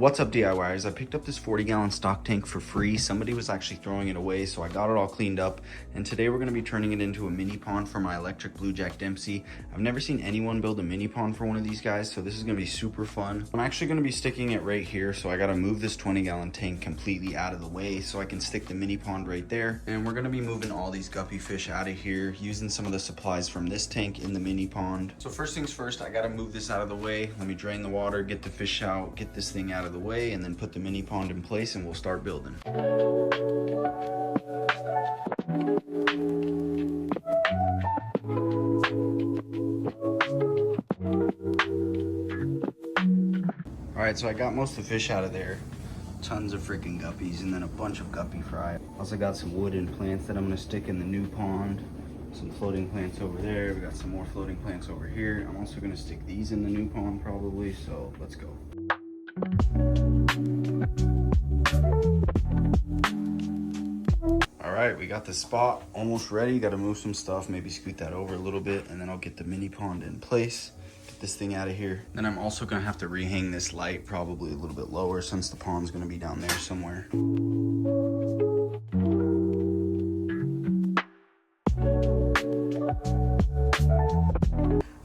What's up, DIYers? I picked up this 40-gallon stock tank for free. Somebody was actually throwing it away, so I got it all cleaned up. And today we're going to be turning it into a mini pond for my electric blue jack Dempsey. I've never seen anyone build a mini pond for one of these guys, so this is going to be super fun. I'm actually going to be sticking it right here, so I got to move this 20-gallon tank completely out of the way so I can stick the mini pond right there. And we're going to be moving all these guppy fish out of here, using some of the supplies from this tank in the mini pond. So first things first, I got to move this out of the way. Let me drain the water, get the fish out, get this thing out of the way, and then put the mini pond in place and we'll start building. All right, so I got most of the fish out of there. Tons of freaking guppies and then a bunch of guppy fry. Also got some wooden plants that I'm gonna stick in the new pond. Some floating plants over there. We got some more floating plants over here. I'm also gonna stick these in the new pond probably, so let's go. All right, we got the spot almost ready. Got to move some stuff, maybe scoot that over a little bit, and then I'll get the mini pond in place. Get this thing out of here. Then I'm also gonna have to rehang this light probably a little bit lower since the pond's gonna be down there somewhere.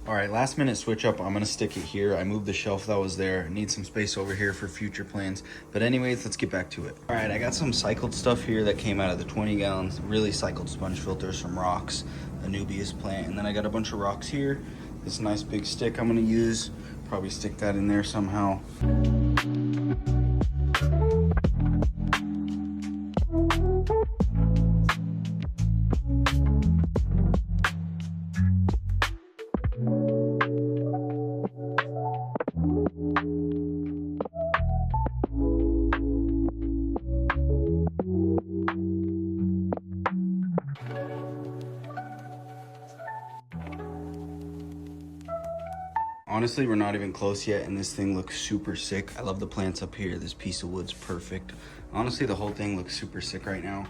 All right, last minute switch up. I'm gonna stick it here. I moved the shelf that was there. I need some space over here for future plans. But anyways, let's get back to it. All right, I got some cycled stuff here that came out of the 20 gallons, really cycled sponge filters from rocks, a Nubius plant. And then I got a bunch of rocks here. This nice big stick I'm gonna use. Probably stick that in there somehow. Honestly, we're not even close yet, and this thing looks super sick. I love the plants up here. This piece of wood's perfect. Honestly, the whole thing looks super sick right now.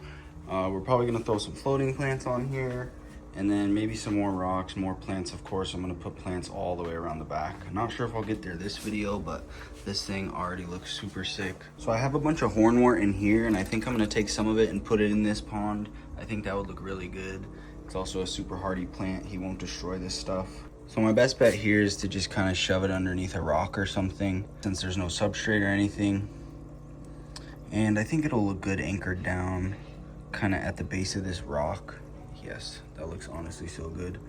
We're probably gonna throw some floating plants on here, and then maybe some more rocks, more plants, of course. I'm gonna put plants all the way around the back. I'm not sure if I'll get there this video, but this thing already looks super sick. So I have a bunch of hornwort in here, and I think I'm gonna take some of it and put it in this pond. I think that would look really good. It's also a super hardy plant. He won't destroy this stuff. So my best bet here is to just kind of shove it underneath a rock or something, since there's no substrate or anything. And I think it'll look good anchored down kind of at the base of this rock. Yes, that looks honestly so good.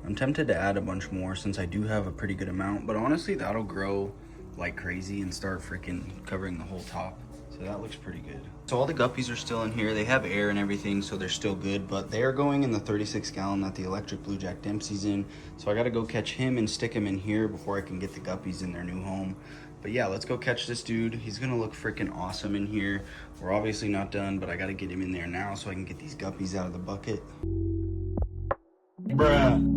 I'm tempted to add a bunch more since I do have a pretty good amount, but honestly that'll grow like crazy and start freaking covering the whole top. So that looks pretty good. So all the guppies are still in here. They have air and everything, so they're still good, but they are going in the 36 gallon that the electric blue jack Dempsey's in. So I gotta go catch him and stick him in here before I can get the guppies in their new home. But yeah, let's go catch this dude. He's gonna look freaking awesome in here. We're obviously not done, but I gotta get him in there now so I can get these guppies out of the bucket. Bruh.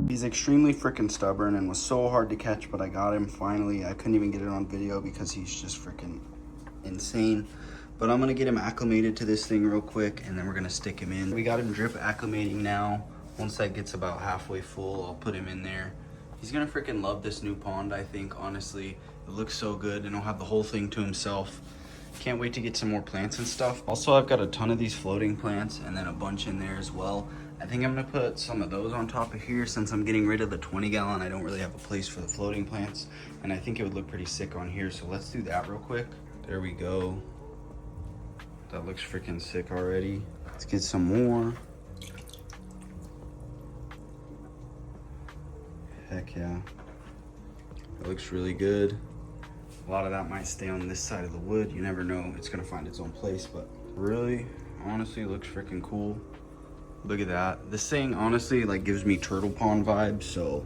He's extremely freaking stubborn and was so hard to catch, but I got him finally. I couldn't even get it on video because he's just freaking insane. But I'm gonna get him acclimated to this thing real quick, and then we're gonna stick him in. We got him drip acclimating now. Once that gets about halfway full, I'll put him in there. He's gonna freaking love this new pond, I think, honestly. It looks so good, and he'll have the whole thing to himself. Can't wait to get some more plants and stuff. Also, I've got a ton of these floating plants and then a bunch in there as well. I think I'm gonna put some of those on top of here since I'm getting rid of the 20 gallon. I don't really have a place for the floating plants, and I think it would look pretty sick on here. So let's do that real quick. There we go. That looks freaking sick already. Let's get some more. Heck yeah. That looks really good. A lot of that might stay on this side of the wood. You never know. It's gonna find its own place, but really, honestly, looks freaking cool. Look at that. This thing honestly like gives me turtle pond vibes, so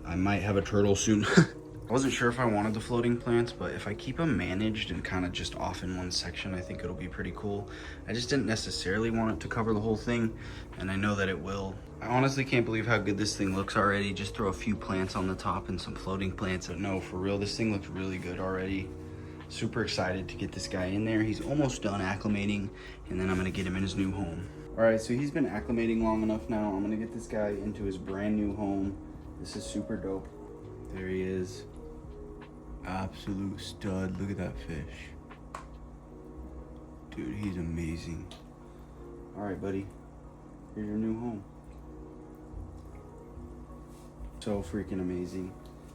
I might have a turtle soon. I wasn't sure if I wanted the floating plants, but if I keep them managed and kind of just off in one section, I think it'll be pretty cool. I just didn't necessarily want it to cover the whole thing, and I know that it will. I honestly can't believe how good this thing looks already. Just throw a few plants on the top and some floating plants. But no, for real, this thing looks really good already. Super excited to get this guy in there. He's almost done acclimating, and then I'm gonna get him in his new home. All right, so he's been acclimating long enough now. I'm gonna get this guy into his brand new home. This is super dope. There he is. Absolute stud. Look at that fish. Dude, he's amazing. All right, buddy. Here's your new home. So freaking amazing.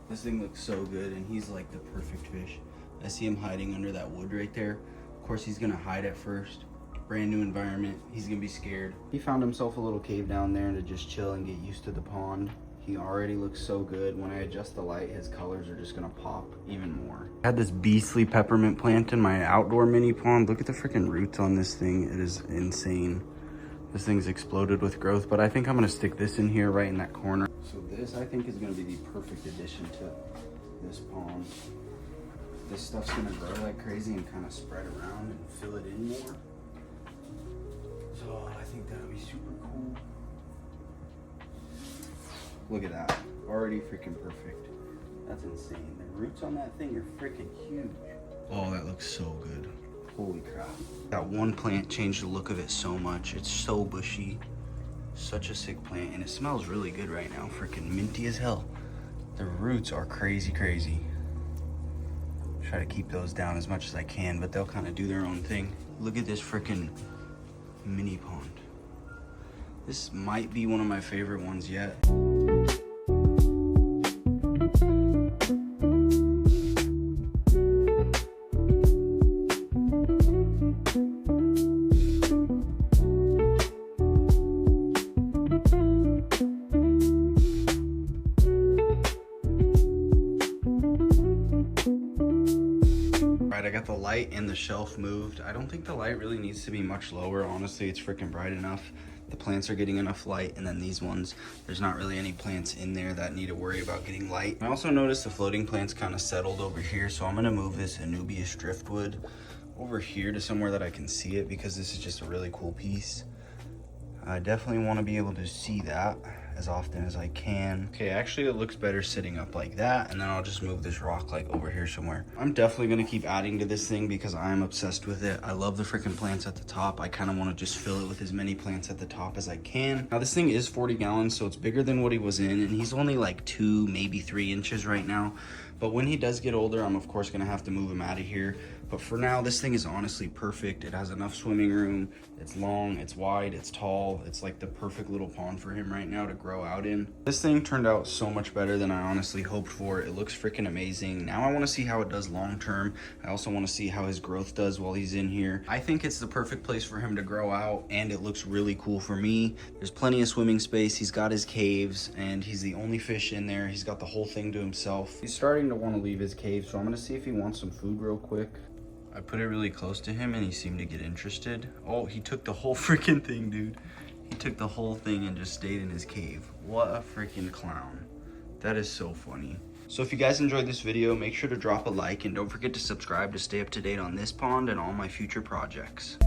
This thing looks so good, and he's like the perfect fish. I see him hiding under that wood right there. Of course, he's gonna hide at first. Brand new environment. He's gonna be scared. He found himself a little cave down there to just chill and get used to the pond. He already looks so good. When I adjust the light, his colors are just gonna pop even more. I had this beastly peppermint plant in my outdoor mini pond. Look at the freaking roots on this thing. It is insane. This thing's exploded with growth, but I think I'm gonna stick this in here right in that corner. So this, I think, is gonna be the perfect addition to this pond. This stuff's gonna grow like crazy and kind of spread around and fill it in more. So I think that'll be super cool. Look at that, already freaking perfect. That's insane. The roots on that thing are freaking huge. Oh, that looks so good. Holy crap. That one plant changed the look of it so much. It's so bushy. Such a sick plant, and it smells really good right now. Freaking minty as hell. The roots are crazy, crazy. Try to keep those down as much as I can, but they'll kind of do their own thing. Look at this freaking mini pond. This might be one of my favorite ones yet. I got the light and the shelf moved. I don't think the light really needs to be much lower. Honestly, it's freaking bright enough. The plants are getting enough light, and then these ones, there's not really any plants in there that need to worry about getting light. I also noticed the floating plants kind of settled over here, so I'm gonna move this Anubias driftwood over here to somewhere that I can see it, because this is just a really cool piece. I definitely want to be able to see that as often as I can. Okay, actually it looks better sitting up like that, and then I'll just move this rock like over here somewhere. I'm definitely gonna keep adding to this thing because I'm obsessed with it. I love the freaking plants at the top. I kind of want to just fill it with as many plants at the top as I can. Now this thing is 40 gallons, so it's bigger than what he was in, and he's only like 2, maybe 3 inches right now. But when he does get older, I'm of course gonna have to move him out of here. But for now, this thing is honestly perfect. It has enough swimming room. It's long, it's wide, it's tall. It's like the perfect little pond for him right now to grow out in. This thing turned out so much better than I honestly hoped for. It looks freaking amazing. Now I wanna see how it does long term. I also wanna see how his growth does while he's in here. I think it's the perfect place for him to grow out, and it looks really cool for me. There's plenty of swimming space. He's got his caves, and he's the only fish in there. He's got the whole thing to himself. He's starting to wanna leave his cave, so I'm gonna see if he wants some food real quick. I put it really close to him and he seemed to get interested. Oh, he took the whole freaking thing, dude. He took the whole thing and just stayed in his cave. What a freaking clown. That is so funny. So if you guys enjoyed this video, make sure to drop a like and don't forget to subscribe to stay up to date on this pond and all my future projects.